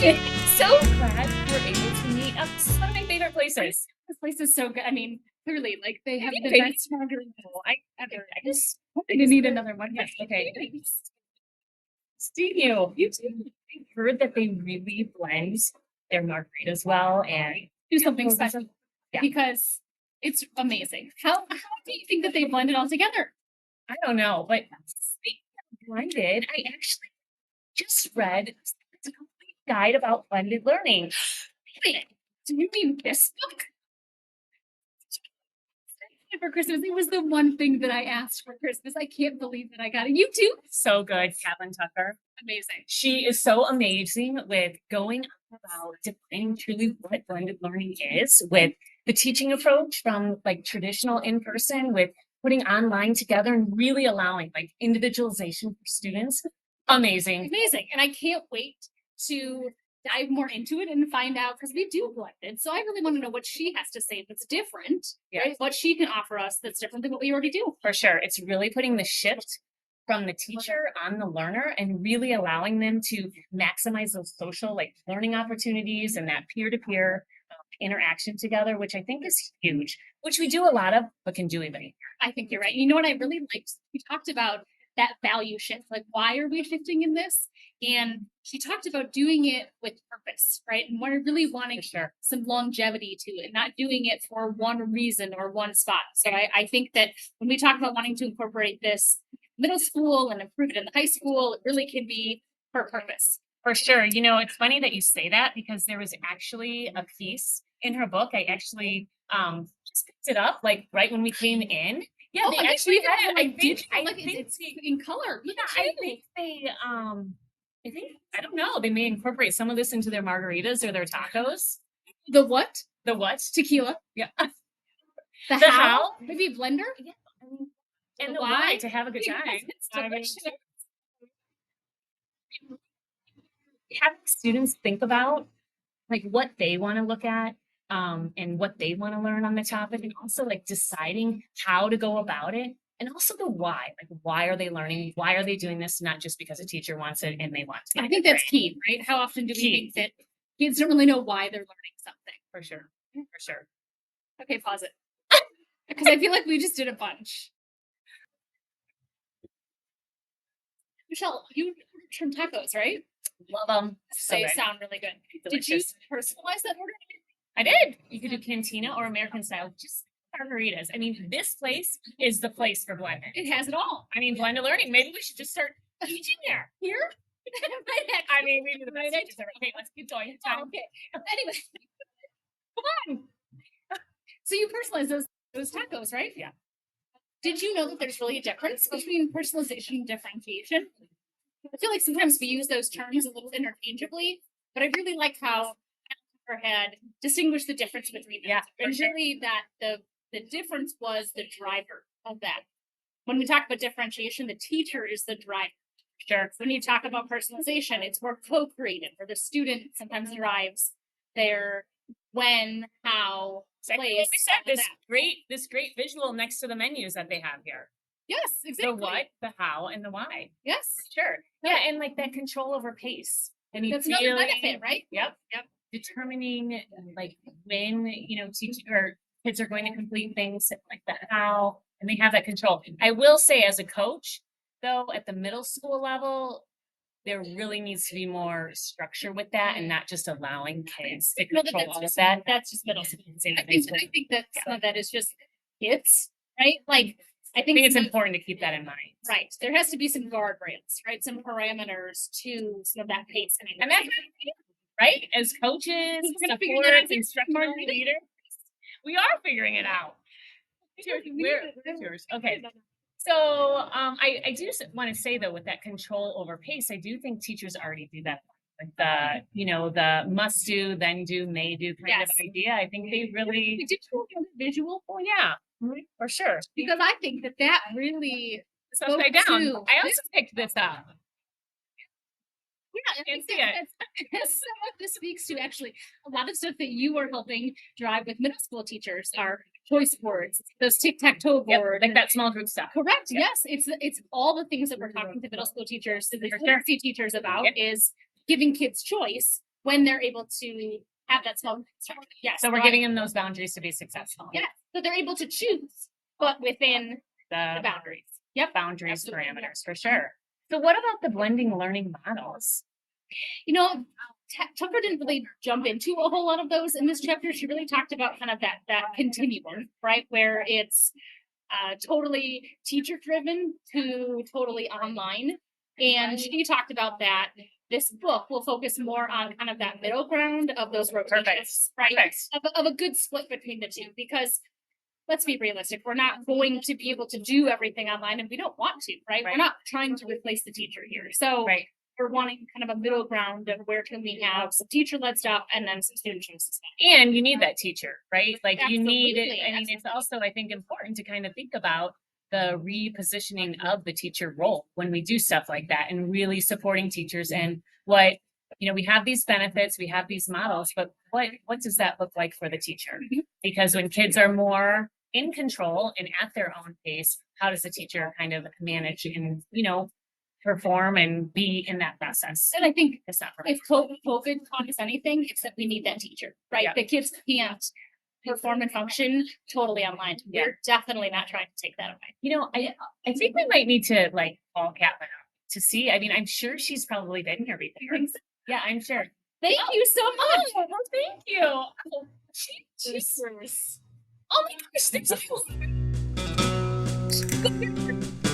So glad we're able to meet up. This is one of my favorite places. This place is so good. I mean, clearly, like they have the Maybe- best margarita ever. I just I need another one. Yes, okay. Steve, you too. I've heard that they really blend their margaritas well and Do something special Yeah. because it's amazing. How do you think that they blend it all together? I don't know, but speaking of blended, I actually just read a complete guide about blended learning. Wait, do you mean this book? For Christmas, it was the one thing that I asked for Christmas. I can't believe that I got it. You too? So good, Kathleen Tucker. Amazing. She is so amazing with going about defining truly what blended learning is, with the teaching approach from like traditional in person, with putting online together and really allowing like individualization for students. Amazing. Amazing. And I can't wait to dive more into it and find out because we do blended. So I really want to know what she has to say that's different, right? What she can offer us that's different than what we already do. For sure. It's really putting the shift from the teacher on the learner and really allowing them to maximize those social like learning opportunities and that peer-to-peer interaction together, which I think is huge, which we do a lot of, but can do even more. I think you're right. You know what I really liked? We talked about that value shift. Like, why are we shifting in this? And she talked about doing it with purpose, right? And we're really wanting some longevity to it, not doing it for one reason or one spot. So I think that when we talk about wanting to incorporate this middle school and improve it in the high school, it really can be for purpose. For sure. You know, it's funny that you say that because there was actually a piece in her book. I actually just picked it up like right when we came in. Yeah, they actually had it. I think it's in color. Yeah, I think they I don't know, they may incorporate some of this into their margaritas or their tacos. The what? The what? Tequila. Yeah. The The how? how? Maybe a blender? Yeah. And The the why to have a good Because time. it's I mean, delicious. having students think about like what they want to look at and what they want to learn on the topic, and also like deciding how to go about it, and also the why. Like, why are they learning? Why are they doing this? Not just because a teacher wants it and they want to. I think that's key, right? How often do we think that kids don't really know why they're learning something? For sure. For sure. Okay, pause it. Because I feel like we just did a bunch. Michelle, you ordered shrimp tacos, right? Love them. So They good. sound really good. Delicious. Did you personalize that order? I did. You could do cantina or American style, just margaritas. I mean, this place is the place for blended. It has it all. I mean, blended learning. Maybe we should just start teaching there. Here? I mean, we do the best teachers ever. Okay, let's keep going. Oh, okay. Anyway, come on. So you personalize those tacos, right? Yeah. Did you know that there's really a difference between personalization and differentiation? I feel like sometimes we use those terms a little interchangeably, but I really like how her had distinguished the difference between them. Yeah, and really that the difference was the driver of that. When we talk about differentiation, the teacher is the driver. Sure. When you talk about personalization, it's more co-creative, or the student sometimes drives their when, how, Exactly place. what we said, this great visual next to the menus that they have here. Yes, exactly. The what, the how, and the why. Yes. For sure. Yeah, and like that control over pace. And that's another benefit, right? Yep. Determining like when, or kids are going to complete things like the how, and they have that control. I will say as a coach, though, at the middle school level, there really needs to be more structure with that and not just allowing kids to control all of that. That's just middle school. I think that some of that is just kids, right? Like I think it's important to keep that in mind. Right. There has to be some guardrails, right? Some parameters to some of that pace. And that's right? As coaches, supporters, instructional leaders, we are figuring it out. Cheers. Okay. So I do want to say though, with that control over pace, I do think teachers already do that. Like the must do, then do, may do kind of idea. I think they really did you have a visual. Oh yeah, for sure. Because I think that really it's upside down. I also picked this up. Yeah, and see it. So what this speaks to actually a lot of stuff that you are helping drive with middle school teachers are choice boards, those tic-tac-toe boards, like that small group stuff. Correct. Yep. Yes, it's all the things that we're talking to middle school teachers, the literacy teachers about is giving kids choice, when they're able to have that small structure. Yes. So we're giving them those boundaries to be successful. Yeah. So they're able to choose, but within The the boundaries. Yep, boundaries, Absolutely. parameters for sure. So what about the blending learning models? You know, Tucker didn't really jump into a whole lot of those in this chapter. She really talked about kind of that continuum, right, where it's totally teacher driven to totally online. And she talked about that. This book will focus more on kind of that middle ground of those rotations, right? Perfect. Of a good split between the two, because let's be realistic. We're not going to be able to do everything online, and we don't want to, right? Right. We're not trying to replace the teacher here. So Right. we're wanting kind of a middle ground of where can we have some teacher-led stuff and then some student choice. And you need that teacher, right? Like you need it. Absolutely, I mean, it's also, I think, important to kind of think about the repositioning of the teacher role when we do stuff like that and really supporting teachers and what, we have these benefits, we have these models, but what does that look like for the teacher? Because when kids are more in control and at their own pace, how does the teacher kind of manage and, perform and be in that process? And I think It's not right. if COVID taught us anything, it's that we need that teacher, right? Yeah. The kids can't perform and function totally online. Yeah. We're definitely not trying to take that away. I think we might need to like call Catlin up to see. I mean, I'm sure she's probably been here before. Yeah, I'm sure. Thank you so much. Oh, well, thank you. Oh, cheers. Oh my gosh, thank you.